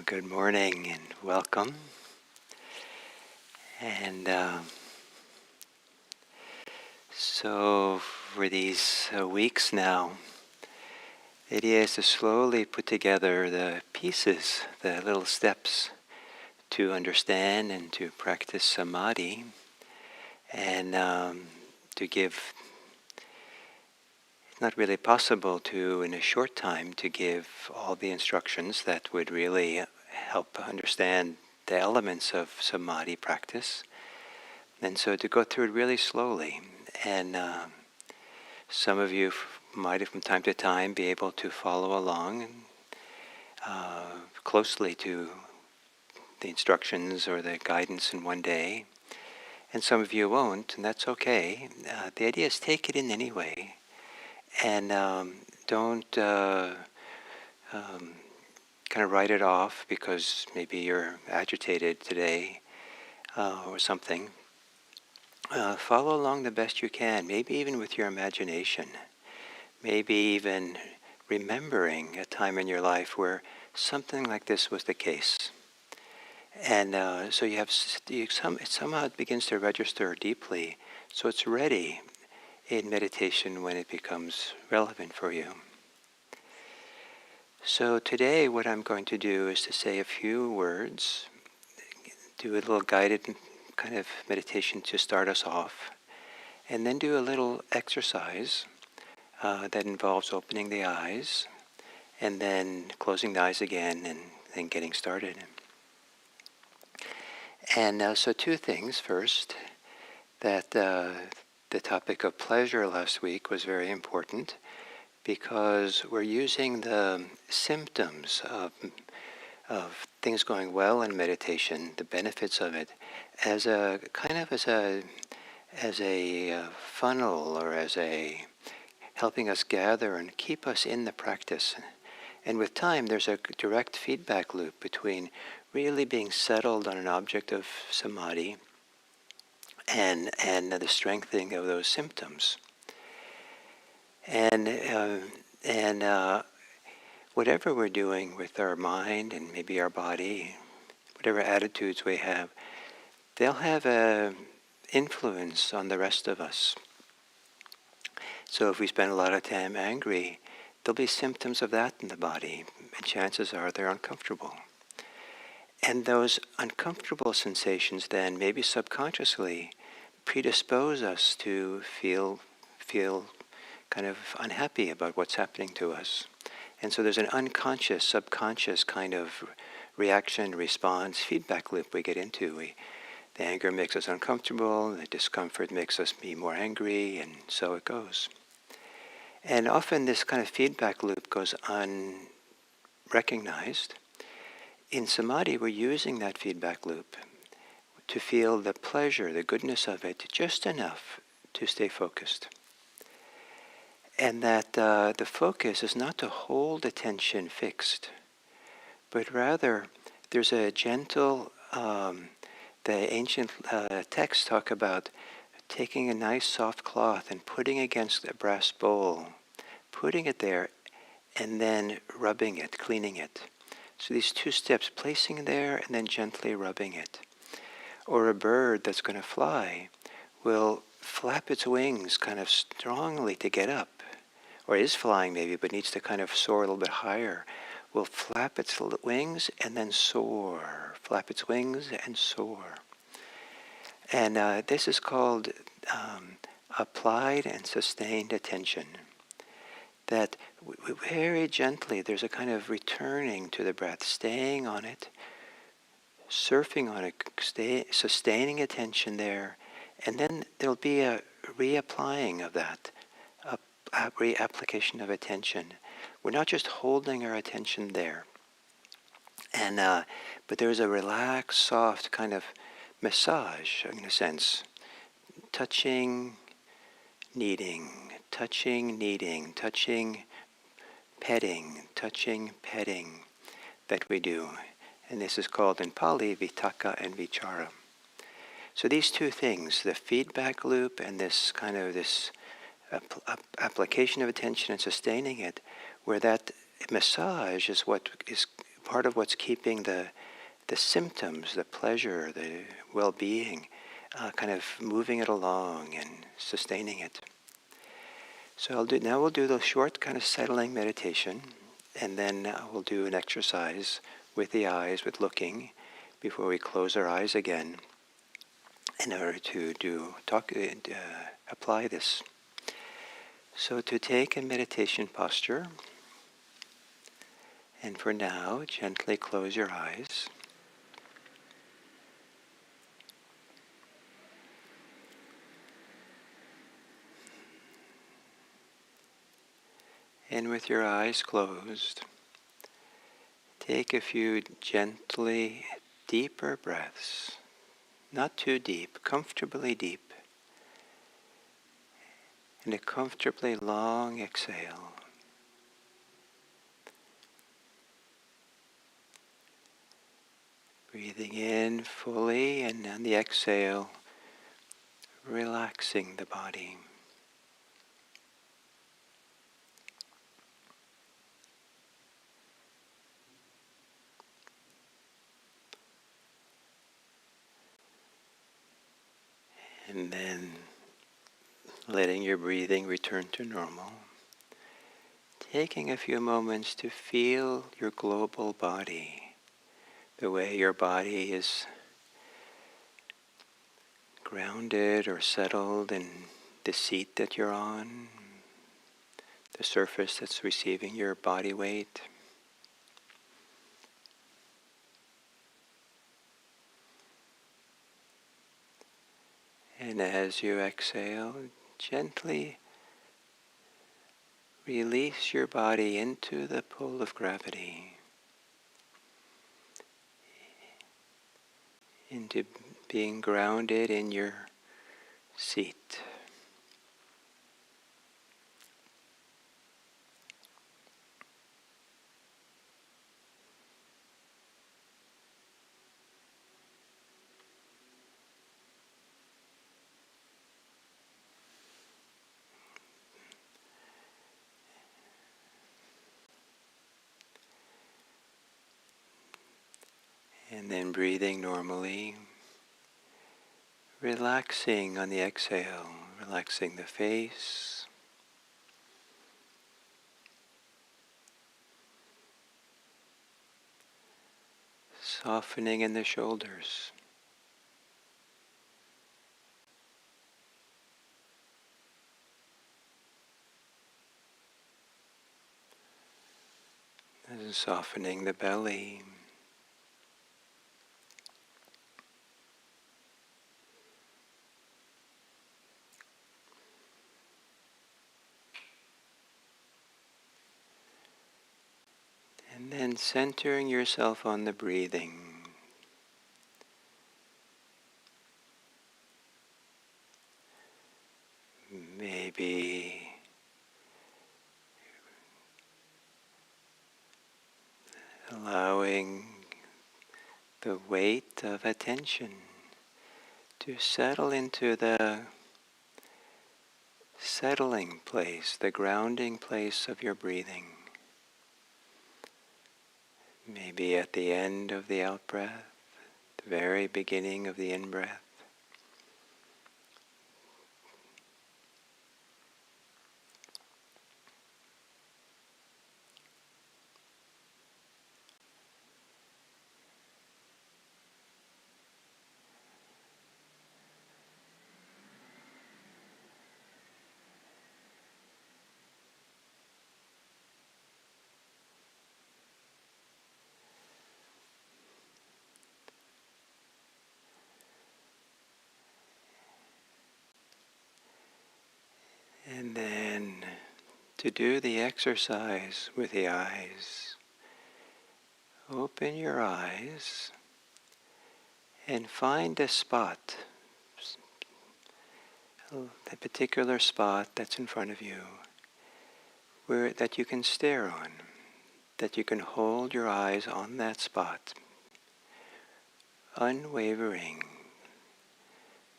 Good morning and welcome. And so for these weeks now, the idea is to slowly put together the pieces, the little steps to understand and to practice Samadhi, and to give. It's not really possible to, in a short time, to give all the instructions that would really help understand the elements of Samadhi practice. And so to go through it really slowly. And some of you might, from time to time, be able to follow along closely to the instructions or the guidance in one day. And some of you won't, and that's okay. The idea is take it in anyway. And don't kind of write it off because maybe you're agitated today or something. Follow along the best you can, maybe even with your imagination. Maybe even remembering a time in your life where something like this was the case. And so you have somehow it begins to register deeply, so it's ready in meditation when it becomes relevant for you. So today what I'm going to do is to say a few words, do a little guided kind of meditation to start us off, and then do a little exercise that involves opening the eyes and then closing the eyes again and then getting started. And so two things. First, that the topic of pleasure last week was very important because we're using the symptoms of things going well in meditation, the benefits of it, as a kind of as a funnel, or as a helping us gather and keep us in the practice. And with time, there's a direct feedback loop between really being settled on an object of samadhi and the strengthening of those symptoms. And whatever we're doing with our mind and maybe our body, whatever attitudes we have, they'll have an influence on the rest of us. So if we spend a lot of time angry, there'll be symptoms of that in the body, and chances are they're uncomfortable. And those uncomfortable sensations then, maybe subconsciously, predispose us to feel kind of unhappy about what's happening to us. And so there's an unconscious, subconscious kind of reaction, response, feedback loop we get into. The anger makes us uncomfortable, the discomfort makes us be more angry, and so it goes. And often this kind of feedback loop goes unrecognized. In Samadhi, we're using that feedback loop to feel the pleasure, the goodness of it, just enough to stay focused. And that the focus is not to hold attention fixed, but rather there's a gentle, the ancient texts talk about taking a nice soft cloth and putting against a brass bowl, putting it there, and then rubbing it, cleaning it. So these two steps, placing it there and then gently rubbing it. Or a bird that's going to fly will flap its wings kind of strongly to get up, or is flying maybe, but needs to kind of soar a little bit higher, will flap its wings and then soar, flap its wings and soar. And this is called applied and sustained attention. That very gently, there's a kind of returning to the breath, staying on it, surfing on it, sustaining attention there, and then there'll be a reapplying of that, a reapplication of attention. We're not just holding our attention there, and but there's a relaxed, soft kind of massage, in a sense, touching, kneading, touching, kneading, touching, petting, that we do. And this is called in Pali vitaka and vichara. So these two things, the feedback loop and this kind of application of attention and sustaining it, where that massage is what is part of what's keeping the symptoms, the pleasure, the well-being, kind of moving it along and sustaining it. So we'll do the short kind of settling meditation, and then we'll do an exercise with the eyes, with looking, before we close our eyes again, in order to apply this. So to take a meditation posture, and for now, gently close your eyes. And with your eyes closed, take a few gently deeper breaths, not too deep, comfortably deep, and a comfortably long exhale. Breathing in fully, and on the exhale, relaxing the body. And then letting your breathing return to normal. Taking a few moments to feel your global body, the way your body is grounded or settled in the seat that you're on, the surface that's receiving your body weight. And as you exhale, gently release your body into the pull of gravity, into being grounded in your seat. And then breathing normally, relaxing on the exhale, relaxing the face, softening in the shoulders, and softening the belly. And then centering yourself on the breathing. Maybe allowing the weight of attention to settle into the settling place, the grounding place of your breathing. Maybe at the end of the out-breath, the very beginning of the in-breath. And then to do the exercise with the eyes, open your eyes and find a spot, a particular spot that's in front of you, that you can stare on, that you can hold your eyes on that spot, unwavering.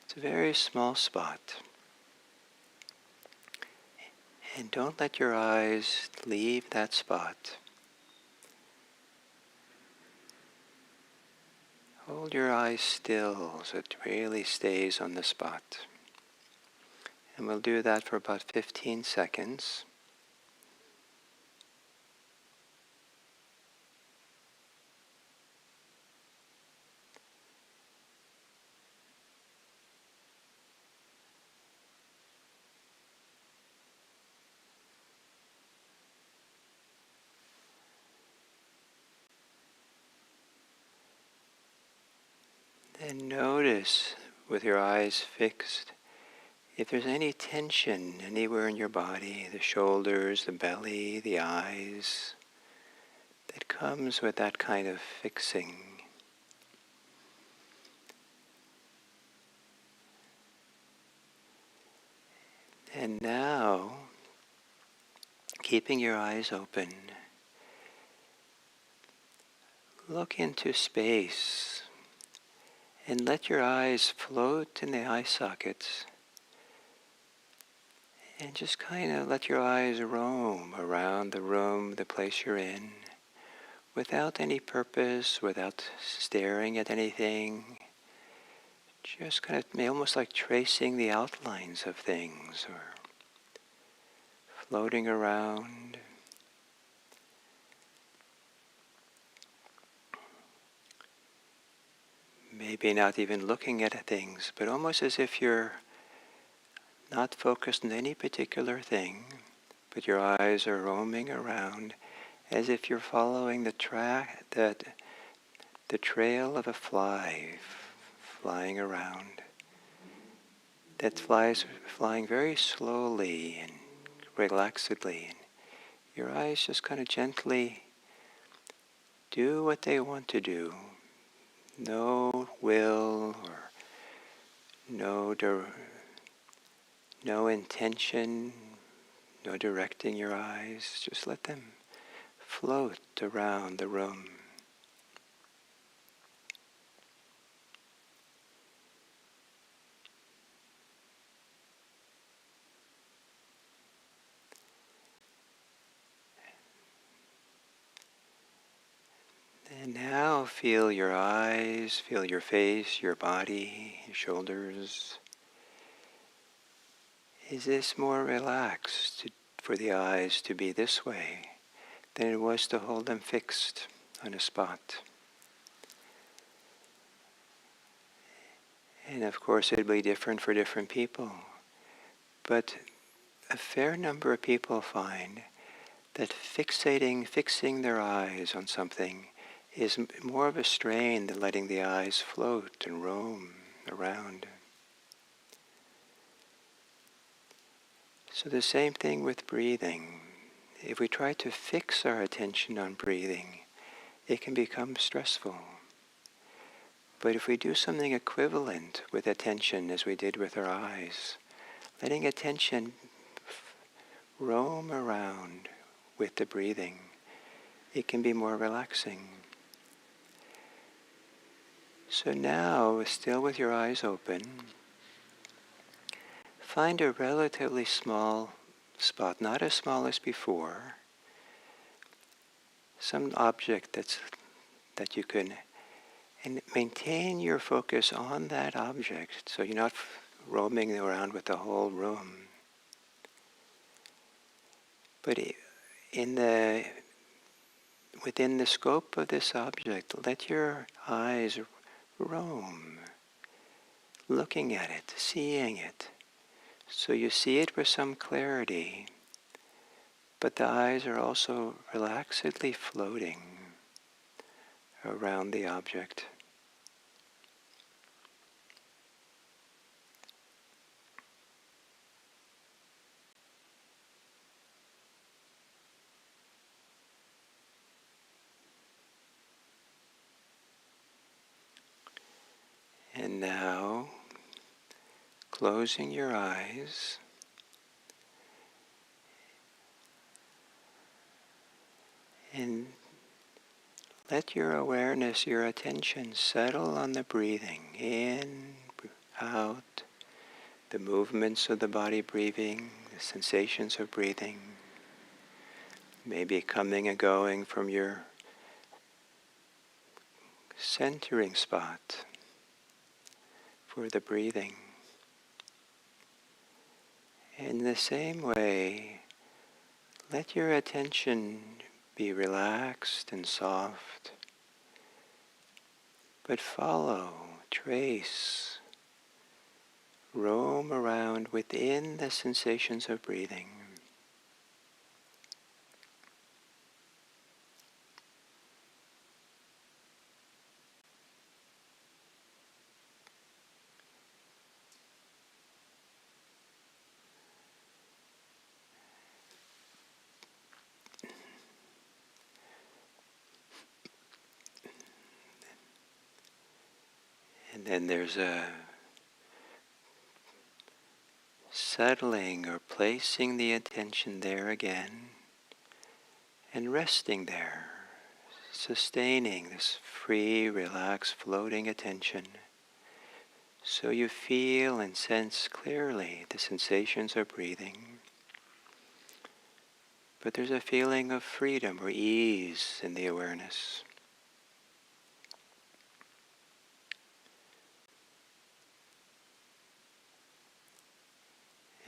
It's a very small spot. And don't let your eyes leave that spot. hold your eyes still so it really stays on the spot. And we'll do that for about 15 seconds. And notice, with your eyes fixed, if there's any tension anywhere in your body, the shoulders, the belly, the eyes, that comes with that kind of fixing. And now, keeping your eyes open, look into space and let your eyes float in the eye sockets. And just kind of let your eyes roam around the room, the place you're in, without any purpose, without staring at anything. Just kind of almost like tracing the outlines of things or floating around. Maybe not even looking at things, but almost as if you're not focused on any particular thing, but your eyes are roaming around as if you're following the trail of a fly flying around. That flies flying very slowly and relaxedly. And your eyes just kind of gently do what they want to do. No will or no intention, no directing your eyes. Just let them float around the room. And now feel your eyes, feel your face, your body, your shoulders. Is this more relaxed for the eyes to be this way than it was to hold them fixed on a spot? And of course it'll be different for different people. But a fair number of people find that fixing their eyes on something is more of a strain than letting the eyes float and roam around. So the same thing with breathing. If we try to fix our attention on breathing, it can become stressful. But if we do something equivalent with attention as we did with our eyes, letting attention roam around with the breathing, it can be more relaxing. So now, still with your eyes open, find a relatively small spot, not as small as before, some object that you can, and maintain your focus on that object so you're not roaming around with the whole room. But within the scope of this object, let your eyes roam, looking at it, seeing it. So you see it with some clarity, but the eyes are also relaxedly floating around the object. And now, closing your eyes, and let your awareness, your attention settle on the breathing, in, out, the movements of the body breathing, the sensations of breathing, maybe coming and going from your centering spot for the breathing. In the same way, let your attention be relaxed and soft, but follow, trace, roam around within the sensations of breathing. And then there's a settling or placing the attention there again and resting there, sustaining this free, relaxed, floating attention so you feel and sense clearly the sensations of breathing. But there's a feeling of freedom or ease in the awareness.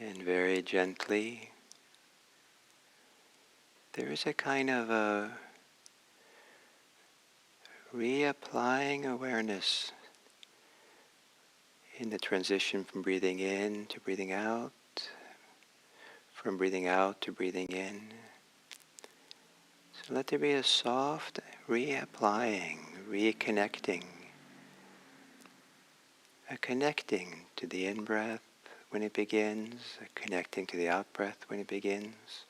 And very gently, there is a kind of a reapplying awareness in the transition from breathing in to breathing out, from breathing out to breathing in. So let there be a soft reapplying, reconnecting, a connecting to the in-breath when it begins, a connecting to the out-breath when it begins,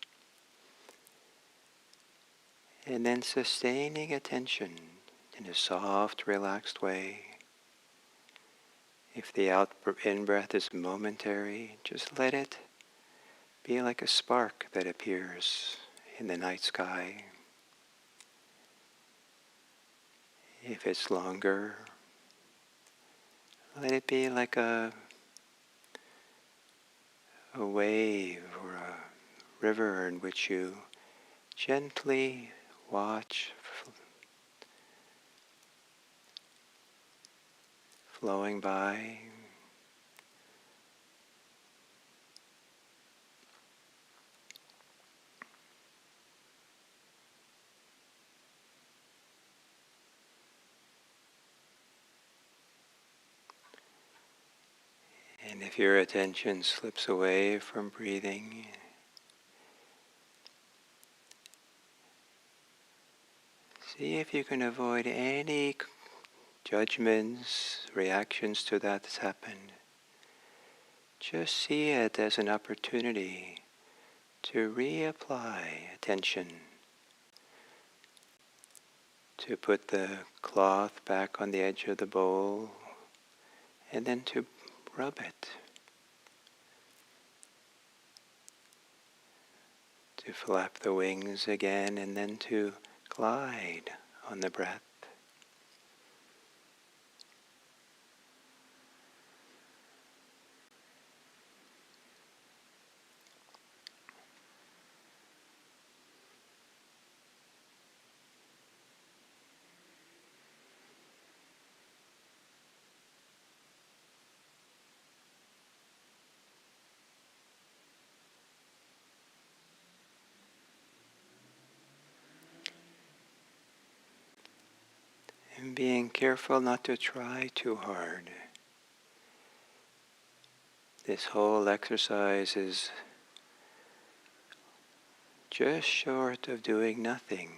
and then sustaining attention in a soft, relaxed way. If the in-breath is momentary, just let it be like a spark that appears in the night sky. If it's longer, let it be like a wave or a river in which you gently watch flowing by. And if your attention slips away from breathing, see if you can avoid any judgments, reactions to that that's happened. Just see it as an opportunity to reapply attention, to put the cloth back on the edge of the bowl, and then to rub it, to flap the wings again, and then to glide on the breath. And being careful not to try too hard. This whole exercise is just short of doing nothing.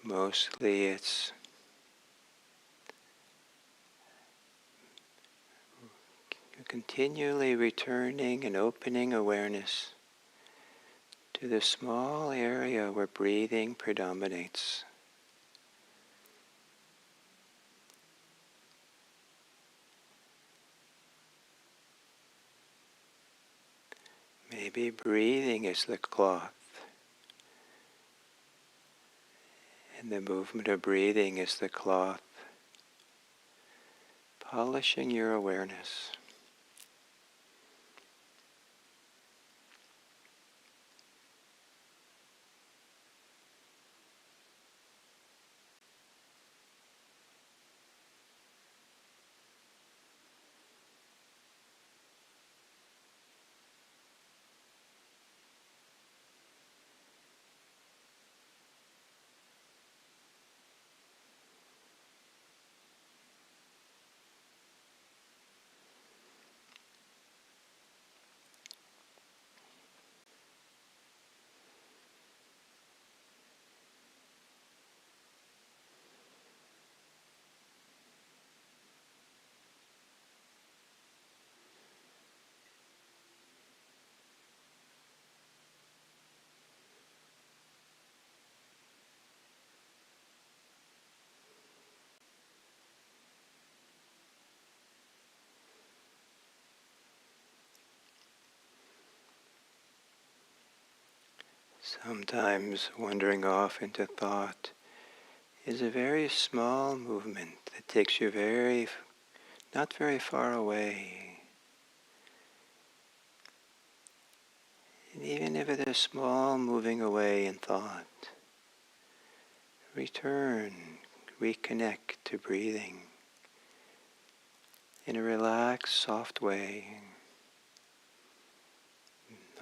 Mostly it's continually returning and opening awareness to the small area where breathing predominates. Maybe breathing is the cloth, and the movement of breathing is the cloth, polishing your awareness. Sometimes wandering off into thought is a very small movement that takes you not very far away. And even if it is small moving away in thought, return, reconnect to breathing in a relaxed, soft way,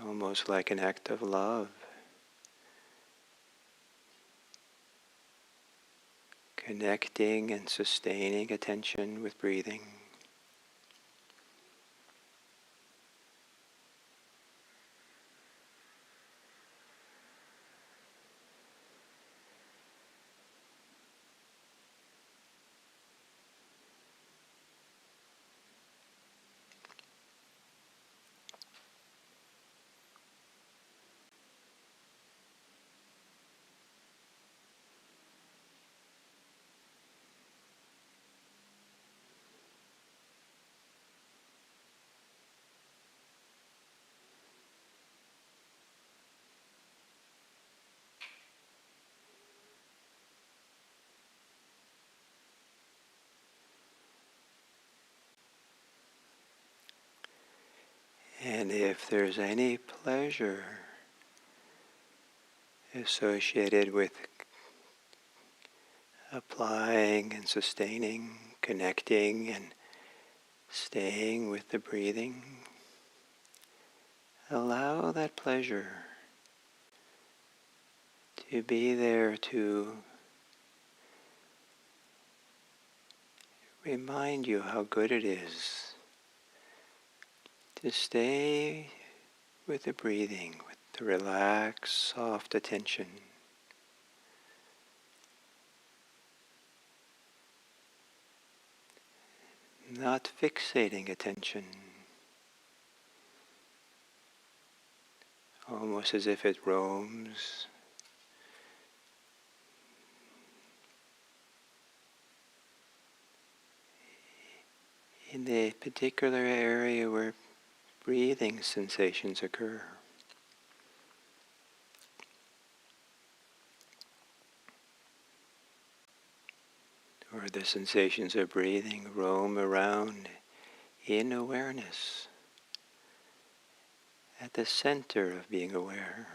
almost like an act of love. Connecting and sustaining attention with breathing. And if there's any pleasure associated with applying and sustaining, connecting and staying with the breathing, allow that pleasure to be there to remind you how good it is to stay with the breathing, with the relaxed, soft attention. Not fixating attention, almost as if it roams. In the particular area where breathing sensations occur. Or the sensations of breathing roam around in awareness, at the center of being aware.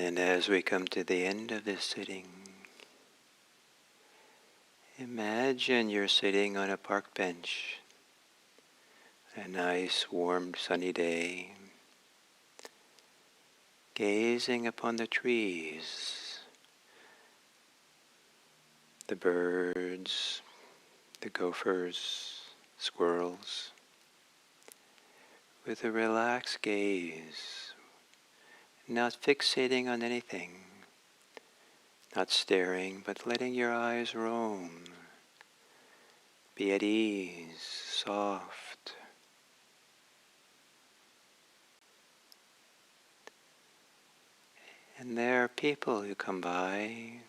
And as we come to the end of this sitting, imagine you're sitting on a park bench, a nice, warm, sunny day, gazing upon the trees, the birds, the gophers, squirrels, with a relaxed gaze, not fixating on anything, not staring, but letting your eyes roam, be at ease, soft. And there are people who come by,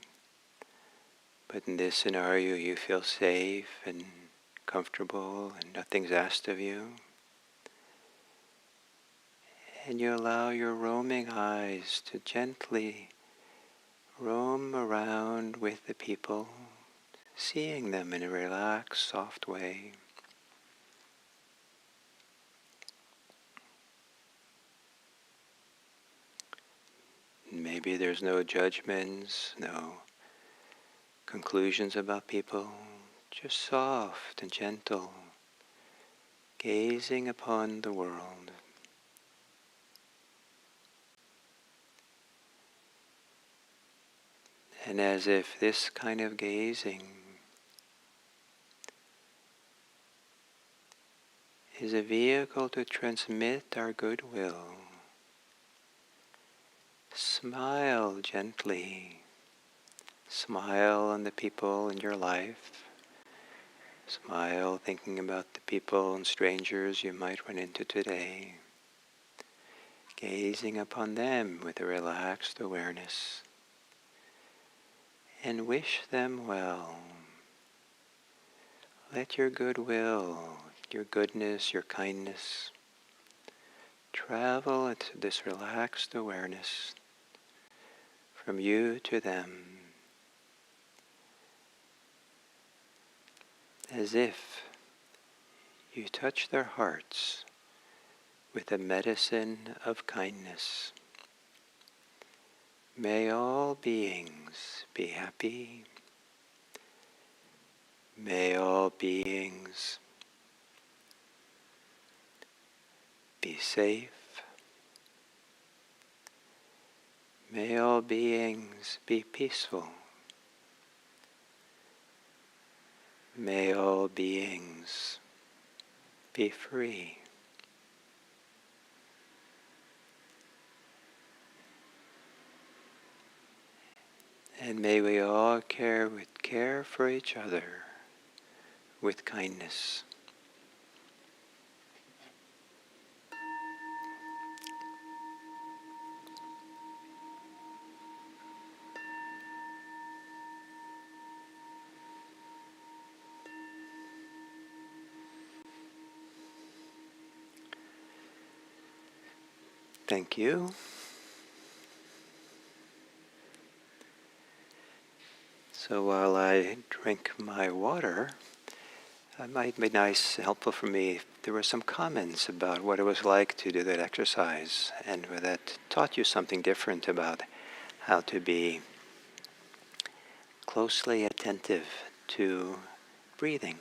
but in this scenario you feel safe and comfortable and nothing's asked of you. And you allow your roaming eyes to gently roam around with the people, seeing them in a relaxed, soft way. Maybe there's no judgments, no conclusions about people, just soft and gentle, gazing upon the world. And as if this kind of gazing is a vehicle to transmit our goodwill, smile gently. Smile on the people in your life. Smile thinking about the people and strangers you might run into today. Gazing upon them with a relaxed awareness. And wish them well. Let your goodwill, your goodness, your kindness travel into this relaxed awareness from you to them, as if you touch their hearts with the medicine of kindness. May all beings be happy. May all beings be safe. May all beings be peaceful. May all beings be free. And may we all care for each other with kindness. Thank you. So while I drink my water, it might be nice, helpful for me if there were some comments about what it was like to do that exercise, and whether that taught you something different about how to be closely attentive to breathing.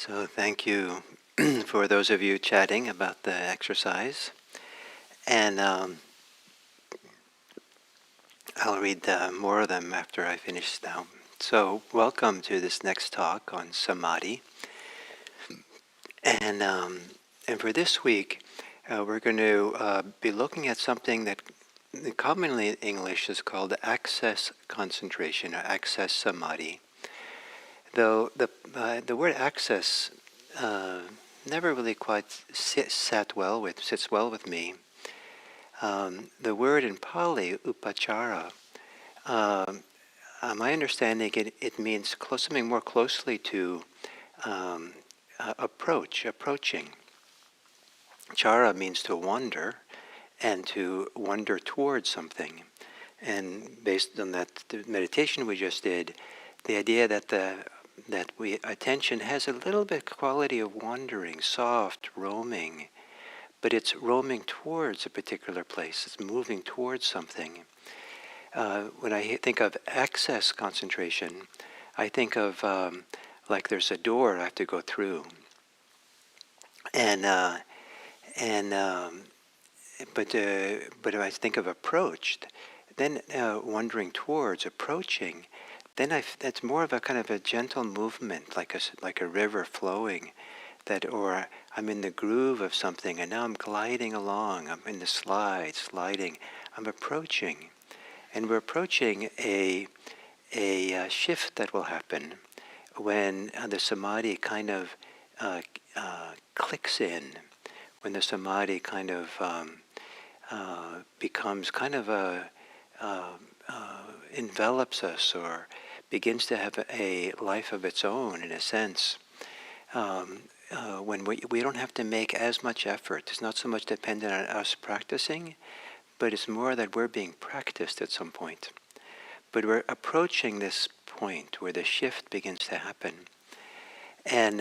So thank you for those of you chatting about the exercise. And I'll read more of them after I finish now. So welcome to this next talk on Samadhi. And for this week, we're going to be looking at something that commonly in English is called access concentration or access Samadhi. Though the word access never really quite sits well with me. The word in Pali, upachara, my understanding it means something more closely to approaching. Chara means to wander, and to wander towards something. And based on that the meditation we just did, the idea that attention has a little bit quality of wandering, soft, roaming, but it's roaming towards a particular place. It's moving towards something. When I think of access concentration, I think of like there's a door I have to go through, but if I think of approach, then wandering towards approaching, then that's more of a kind of a gentle movement, like a river flowing, or I'm in the groove of something, and now I'm gliding along. I'm in the sliding. I'm approaching, and we're approaching a shift that will happen when the samadhi kind of clicks in, when the samadhi kind of becomes kind of envelops us, or begins to have a life of its own, in a sense. When we don't have to make as much effort. It's not so much dependent on us practicing, but it's more that we're being practiced at some point. But we're approaching this point where the shift begins to happen. And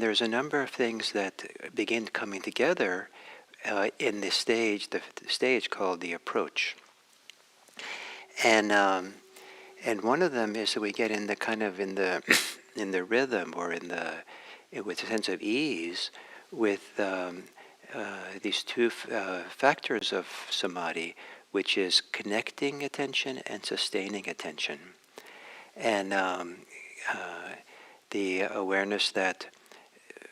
there's a number of things that begin coming together in this stage, the stage called the approach. And one of them is that we get in the kind of in the rhythm, or with a sense of ease with these two factors of samadhi, which is connecting attention and sustaining attention, and the awareness that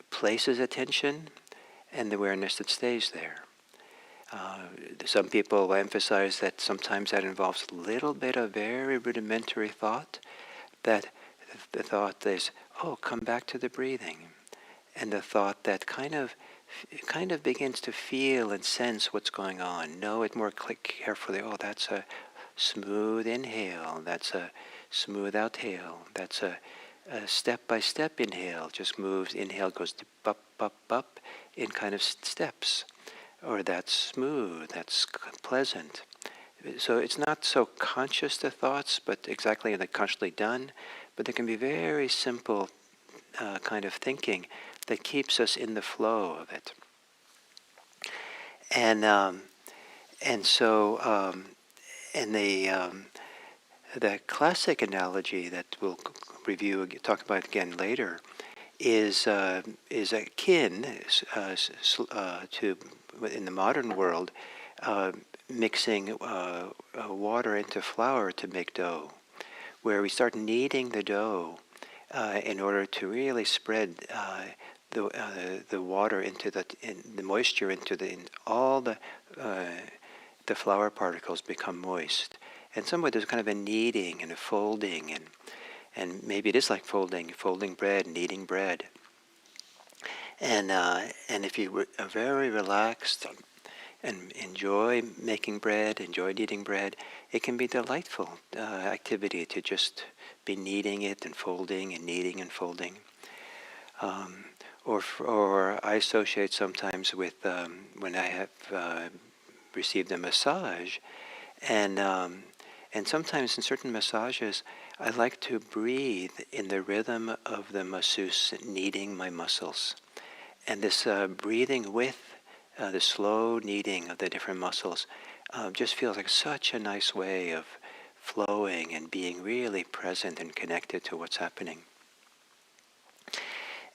places attention and the awareness that stays there. Some people emphasize that sometimes that involves a little bit of very rudimentary thought, that the thought is, oh, come back to the breathing. And the thought that kind of begins to feel and sense what's going on. Know it more carefully. Oh, that's a smooth inhale. That's a smooth exhale. That's a step-by-step inhale. Just moves. Inhale goes up, up, up in kind of steps. Or that's smooth. That's pleasant. So it's not so conscious, the thoughts, but exactly like consciously done. But there can be very simple kind of thinking that keeps us in the flow of it. And the classic analogy that we'll talk about again later is akin to, in the modern world, mixing water into flour to make dough, where we start kneading the dough in order to really spread the water into the moisture into all the flour particles become moist, and somewhere there's kind of a kneading and a folding, and maybe it is like folding bread, kneading bread, and if you are very relaxed and enjoy making bread, enjoy kneading bread, it can be delightful activity to just be kneading it and folding and kneading and folding. Or I associate sometimes with when I have received a massage, and sometimes in certain massages I like to breathe in the rhythm of the masseuse kneading my muscles, and this breathing with the slow kneading of the different muscles just feels like such a nice way of flowing and being really present and connected to what's happening.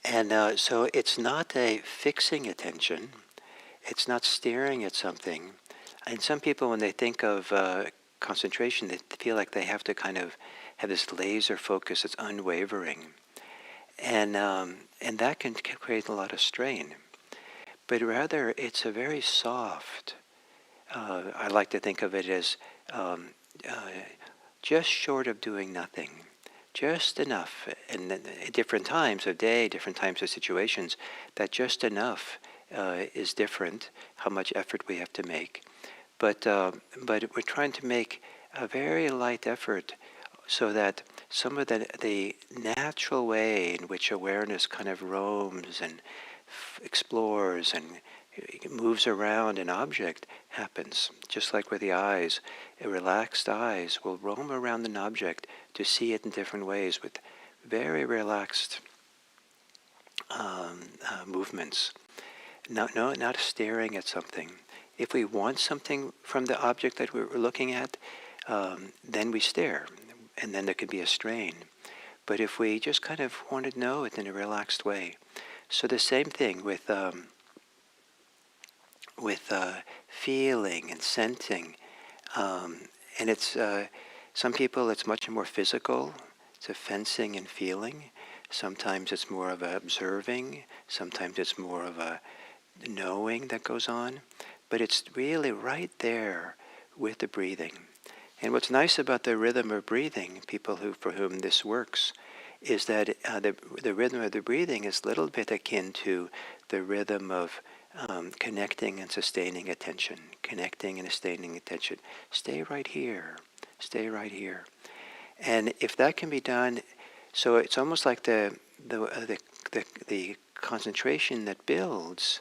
And so it's not a fixing attention. It's not staring at something. And some people, when they think of concentration, they feel like they have to kind of have this laser focus that's unwavering. And that can create a lot of strain. But rather, it's a very soft, I like to think of it as um, uh, just short of doing nothing. Just enough, and then at different times of day, different times of situations, that just enough is different, how much effort we have to make. But we're trying to make a very light effort so that some of the natural way in which awareness kind of roams and explores and moves around an object happens. Just like with the eyes, relaxed eyes will roam around an object to see it in different ways with very relaxed movements. Not staring at something. If we want something from the object that we're looking at, then we stare, and then there could be a strain. But if we just kind of want to know it in a relaxed way, so the same thing with feeling and sensing, and it's some people it's much more physical. It's a sensing and feeling. Sometimes it's more of a observing. Sometimes it's more of a knowing that goes on. But it's really right there with the breathing. And what's nice about the rhythm of breathing, people for whom this works, is that the rhythm of the breathing is a little bit akin to the rhythm of connecting and sustaining attention. Connecting and sustaining attention. Stay right here. Stay right here. And if that can be done, so it's almost like the concentration that builds.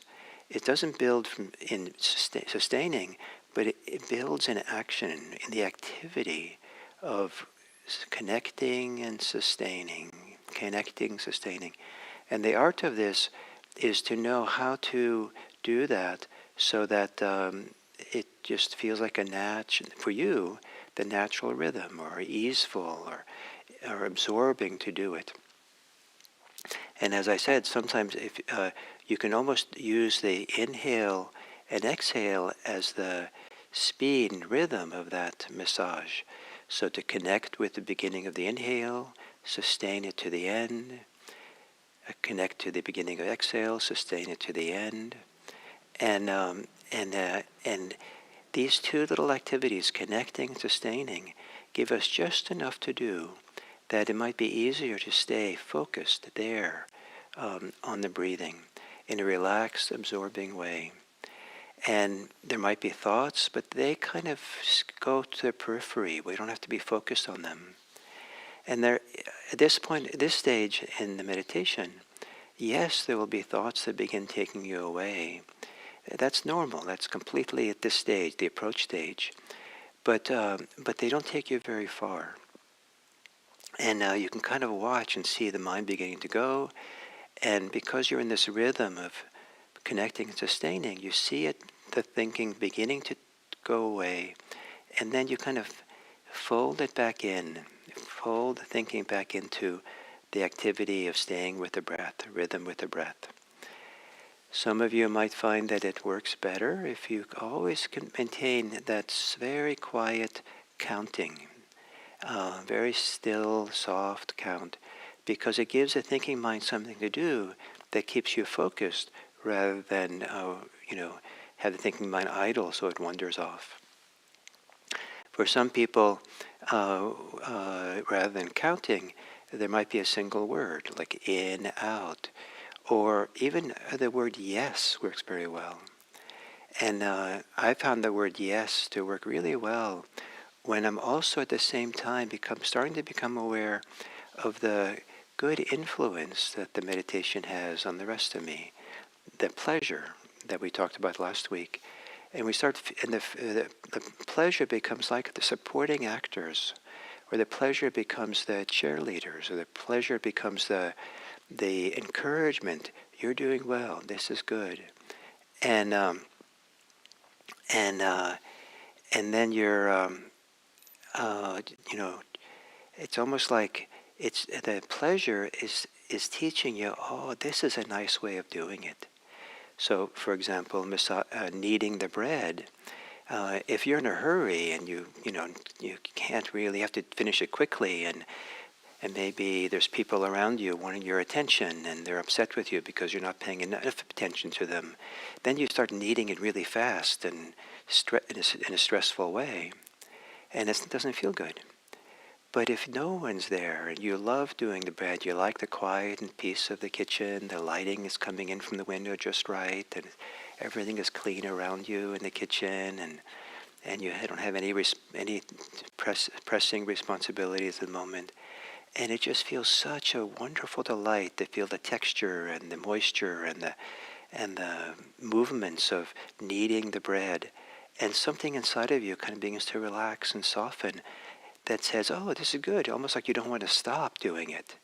It doesn't build in sustaining, but it builds in action, in the activity of connecting and sustaining, connecting, sustaining. And the art of this is to know how to do that so that it just feels like for you, the natural rhythm, or easeful, or absorbing to do it. And as I said, sometimes if you can almost use the inhale and exhale as the speed and rhythm of that massage. So to connect with the beginning of the inhale, sustain it to the end, connect to the beginning of exhale, sustain it to the end, and these two little activities, connecting and sustaining, give us just enough to do that it might be easier to stay focused there on the breathing in a relaxed, absorbing way. And there might be thoughts, but they kind of go to the periphery. We don't have to be focused on them. And there, at this stage in the meditation, yes, there will be thoughts that begin taking you away. That's normal. That's completely at this stage, the approach stage. But they don't take you very far. And you can kind of watch and see the mind beginning to go. And because you're in this rhythm of connecting and sustaining, you see it, the thinking beginning to go away. And then you kind of fold it back in, fold the thinking back into the activity of staying with the breath, rhythm with the breath. Some of you might find that it works better if you always can maintain that very quiet counting, very still, soft count, because it gives the thinking mind something to do that keeps you focused rather than, have the thinking mind idle so it wanders off. For some people, rather than counting, there might be a single word, like in, out, or even the word yes works very well. And I found the word yes to work really well when I'm also at the same time starting to become aware of the good influence that the meditation has on the rest of me, the pleasure that we talked about last week. And we start, and the pleasure becomes like the supporting actors, or the pleasure becomes the cheerleaders, or the pleasure becomes the encouragement. You're doing well. This is good, and then you're, it's almost like it's the pleasure is teaching you, oh, this is a nice way of doing it. So, for example, kneading the bread. If you're in a hurry and you can't really, have to finish it quickly, and maybe there's people around you wanting your attention and they're upset with you because you're not paying enough attention to them, then you start kneading it really fast and in a stressful way, and it doesn't feel good. But if no one's there and you love doing the bread, you like the quiet and peace of the kitchen, the lighting is coming in from the window just right, and everything is clean around you in the kitchen, and you don't have any pressing responsibilities at the moment. And it just feels such a wonderful delight to feel the texture and the moisture and the movements of kneading the bread. And something inside of you kind of begins to relax and soften that says, oh, this is good, almost like you don't want to stop doing it.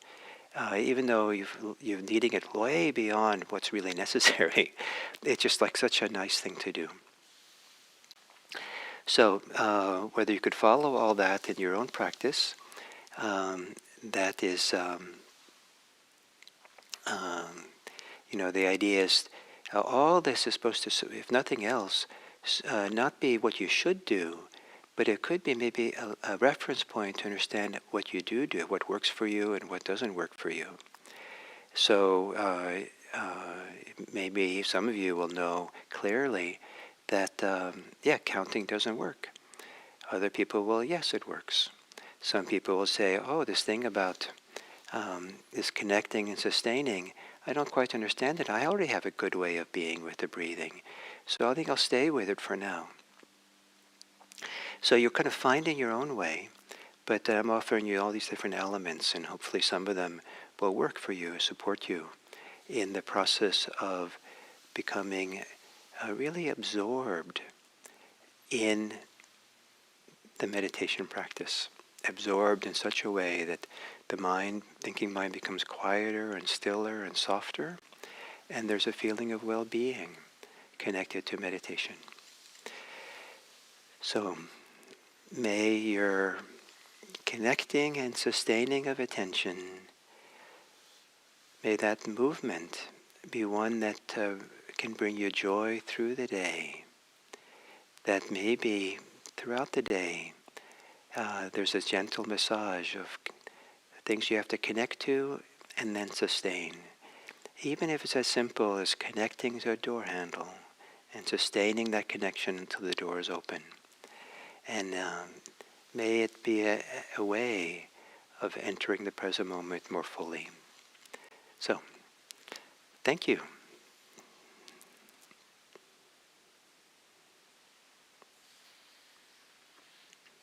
Even though you're kneading it way beyond what's really necessary. It's just like such a nice thing to do. So whether you could follow all that in your own practice, that is, the idea is all this is supposed to, if nothing else, not be what you should do, but it could be maybe a reference point to understand what you do, what works for you and what doesn't work for you. So maybe some of you will know clearly that, counting doesn't work. Other people will, yes, it works. Some people will say, oh, this thing about this connecting and sustaining, I don't quite understand it. I already have a good way of being with the breathing. So I think I'll stay with it for now. So you're kind of finding your own way, but I'm offering you all these different elements, and hopefully some of them will work for you, support you in the process of becoming really absorbed in the meditation practice. Absorbed in such a way that the thinking mind becomes quieter and stiller and softer, and there's a feeling of well-being connected to meditation. So may your connecting and sustaining of attention, may that movement be one that can bring you joy through the day, that maybe throughout the day there's a gentle massage of things you have to connect to and then sustain. Even if it's as simple as connecting to a door handle and sustaining that connection until the door is open. And may it be a way of entering the present moment more fully. So, thank you.